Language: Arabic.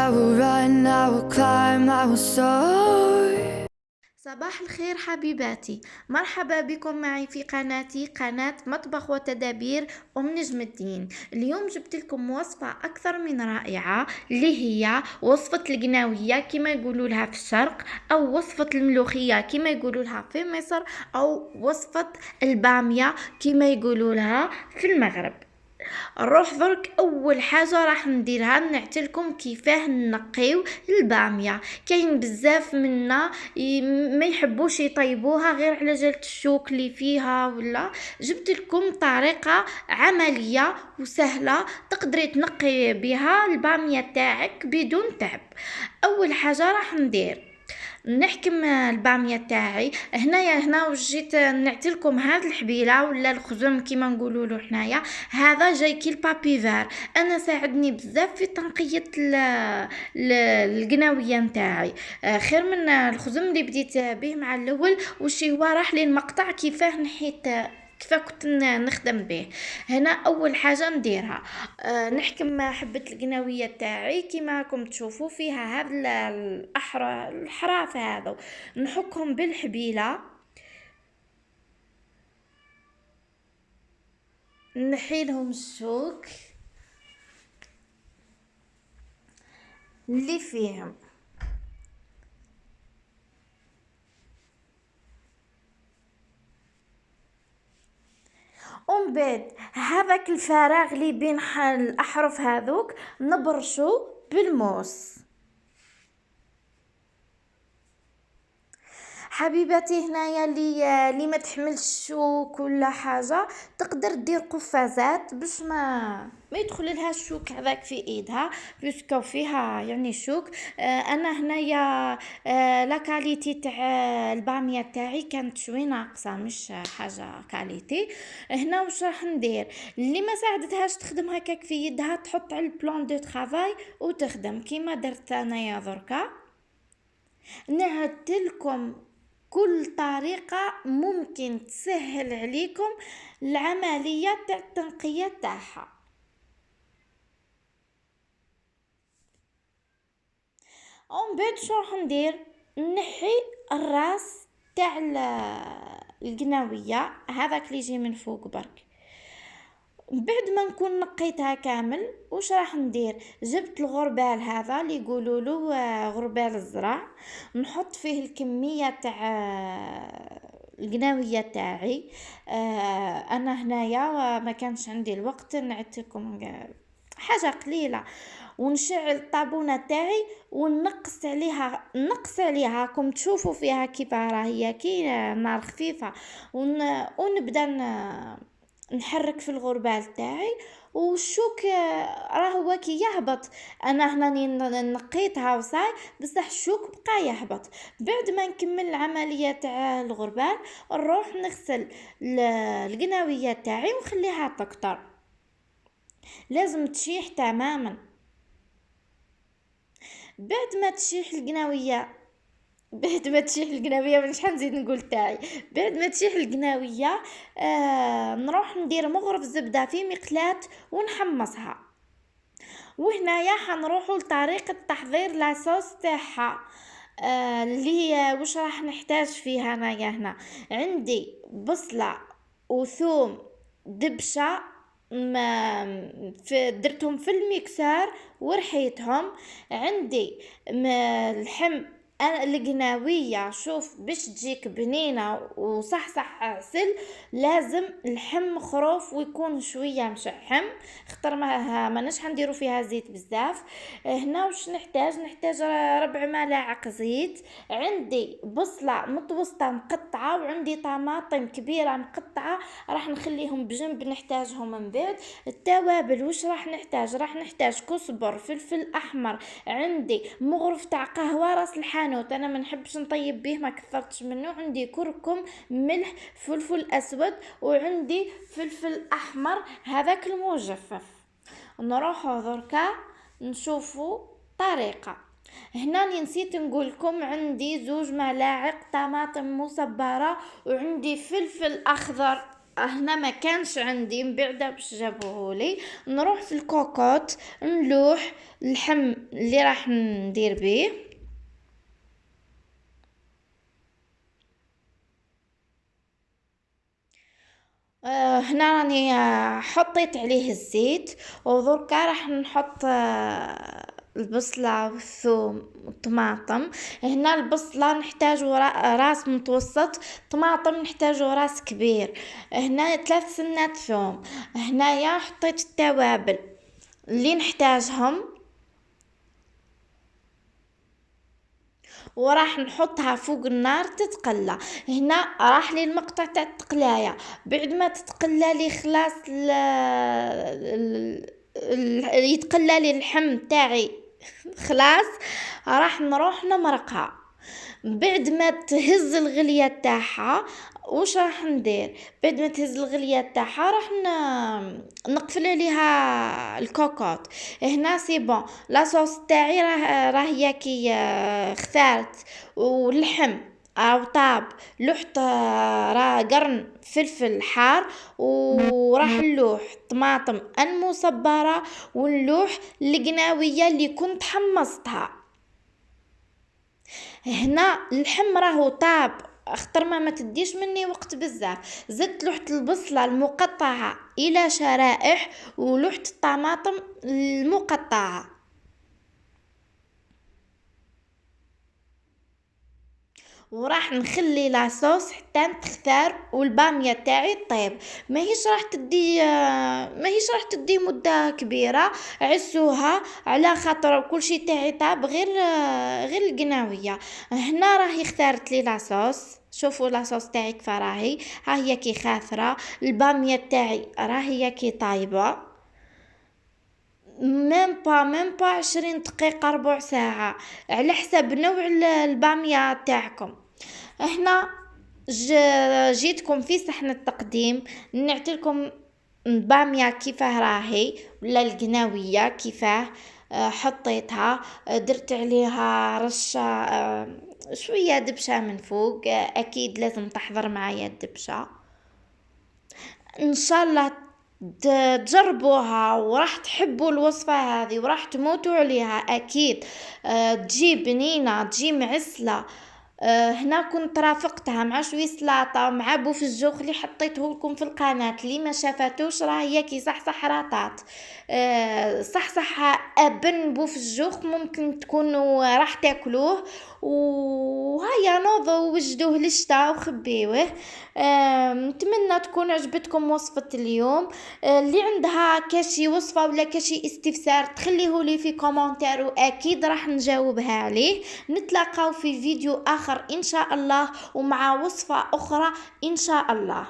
I will run, I will climb, I will soar. صباح الخير حبيباتي، مرحبا بكم معي في قناة مطبخ وتدابير نجم الدين. اليوم جبت لكم وصفة أكثر من رائعة اللي هي وصفة القناوية كما يقولوا لها في الشرق، أو وصفة الملوخية كما يقولوا لها في مصر، أو وصفة البامية كما يقولوا لها في المغرب. نروح درك اول حاجه راح نديرها نعتلكم كيفاه نقيو الباميه. كاين بزاف منا ما يحبوش يطيبوها غير على جالة الشوك اللي فيها، ولا جبت لكم طريقه عمليه وسهله تقدري تنقي بها الباميه تاعك بدون تعب. اول حاجه راح نحكم الباميه تاعي هنا وجيت نعطيلكم هاد الحبيله ولا الخزم كيما نقولوا له حنايا. هذا جاي كي البابي فار، انا ساعدني بزاف في تنقيه القناويه نتاعي، خير من الخزم اللي بديت به مع الاول وشي هو راح لي المقطع كيفاه نحيت كيف كنت نخدم به. هنا اول حاجه نديرها نحكم حبه القناويه تاعي كيما راكم تشوفوا فيها هاد الحراف هذا، نحكهم بالحبيله، نحيلهم الشوك اللي فيهم، ومن بعد هذاك الفراغ اللي بين الاحرف هذوك نبرشو بالموس. حبيباتي هنايا اللي ما تحملش الشوك ولا حاجه تقدر دير قفازات باش ما يدخل لها الشوك هذاك في ايدها، بيسكو فيها يعني شوك. انا هنايا لا كاليتي تاع الباميه تاعي كانت شوي ناقصه، مش حاجه كاليتي. هنا واش راح ندير؟ اللي ما ساعدتهاش تخدم هكاك في يدها تحط على البلان دو ترافاي وتخدم كيما درت انايا دركا. نعدلكم كل طريقة ممكن تسهل عليكم العملية تاع التنقية تاعها. ومن بعد شو راح ندير؟ نحي الراس تاع القناوية هذاك اللي يجي من فوق برك. بعد ما نكون نقيتها كامل واش راح ندير؟ جبت الغربال هذا اللي يقولوا له غربال الزرع، نحط فيه الكميه تاع القناويه تاعي. انا هنايا ما كانش عندي الوقت نعطيكم حاجه قليله، ونشعل الطابونه تاعي ونقص عليها كم تشوفوا فيها كيف راهي كي نار خفيفه، ونبدا نحرك في الغربال تاعي والشوك راه هو كي يهبط. انا هنا نقيتها وصاي بصح الشوك بقى يهبط. بعد ما نكمل العمليه تاع الغربال نروح نغسل القناويه تاعي ونخليها تكتر، لازم تشيح تماما. بعد ما تشيح القناويه من شحال نزيد نقول تاعي، بعد ما تشيح القناويه نروح ندير مغرف زبده في مقلاة ونحمصها. وهنايا حنروحوا لطريقه تحضير لاصوص تاعها. اللي هي واش راح نحتاج فيها انايا هنا؟ عندي بصله وثوم دبشه، درتهم في الميكسار ورحيتهم. عندي الحم انا القناويه، شوف باش تجيك بنينه وصح عسل لازم اللحم خروف ويكون شويه مشحم، خطر ما نش حنديروا فيها زيت بزاف. هنا واش نحتاج 4 ملاعق زيت. عندي بصله متوسطه مقطعه، وعندي طماطم كبيره مقطعه راح نخليهم بجنب نحتاجهم من بعد. التوابل واش راح نحتاج كزبر، فلفل احمر، عندي مغرف تاع قهوه راس الحانوت انا ما نحبش نطيب به ما كثرتش منه، عندي كركم، ملح، فلفل اسود، وعندي فلفل احمر هذاك المجفف. نروحوا دركا نشوفوا طريقه. هنا نسيت نقول لكم عندي 2 ملاعق طماطم مصبره، وعندي فلفل اخضر هنا ما كانش عندي، من بعدا باش جابوهولي. نروح في الكوكوط نلوح اللحم اللي راح ندير بيه. هنا راني حطيت عليه الزيت، ودركا راح نحط البصلة والثوم والطماطم. هنا البصلة نحتاجو راس متوسط، طماطم نحتاجو راس كبير، هنا 3 سنات ثوم. هنايا حطيت التوابل اللي نحتاجهم، وراح نحطها فوق النار تتقلى. هنا راح لي المقطع تاع التقلاية، بعد ما تتقلى لي خلاص يتقلى لي اللحم تاعي خلاص، راح نروح نمرقها. بعد ما تهز الغلية تاعها، واش راح ندير؟ بعد ما تهز الغلية تاعها راح نقفل عليها الكوكوط. هنا سي بون، لاصوص تاعي راه كي خثارت واللحم او طاب، لحت راه قرن فلفل حار، وراح نلوح طماطم المصبرة، ونلوح القناوية اللي كنت حمصتها. هنا اللحم راهو طاب، اختر ما تديش مني وقت بزاف. زدت لحت البصلة المقطعة الى شرائح، ولحت الطماطم المقطعة، وراح نخلي لاصوص حتى تختار والبامية تاعي طيب. ماهيش راح تدي مدة كبيرة، عسوها على خاطر كل شيء تاعي طاب، غير القناوية. هنا راهي اختارت لي لاصوص، شوفوا لاصوص تاعي كيف راهي، ها هي كي خاثرة. البامية تاعي راهي كي طايبة، ميم با 20 دقيقة ربع ساعة، على حسب نوع البامية تاعكم. هنا جيتكم في صحن التقديم، نعطيلكم البامية كيفاه راهي، ولا القناوية كيفاه. حطيتها، درت عليها رشة شوية دبشة من فوق، اكيد لازم تحضر معايا الدبشة. ان شاء الله تجربوها وراح تحبوا الوصفة هذه وراح تموتوا عليها اكيد. تجي بنينة، تجي معسلة. هنا كنت رافقتها مع شوية سلاطة مع بوف الجوخ اللي حطيته لكم في القناة، اللي ما شافتوش راه ياكي صح راطات. صح ابن بوف الجوخ، ممكن تكونوا راح تاكلوه. وهيا نوضوا وجدوه للشتا وخبيوه. نتمنى تكون عجبتكم وصفة اليوم. اللي عندها كاشي وصفة ولا كاشي استفسار تخليه لي في كومنتار، واكيد راح نجاوبها عليه. نتلاقاو في فيديو اخر ان شاء الله، ومع وصفة اخرى ان شاء الله.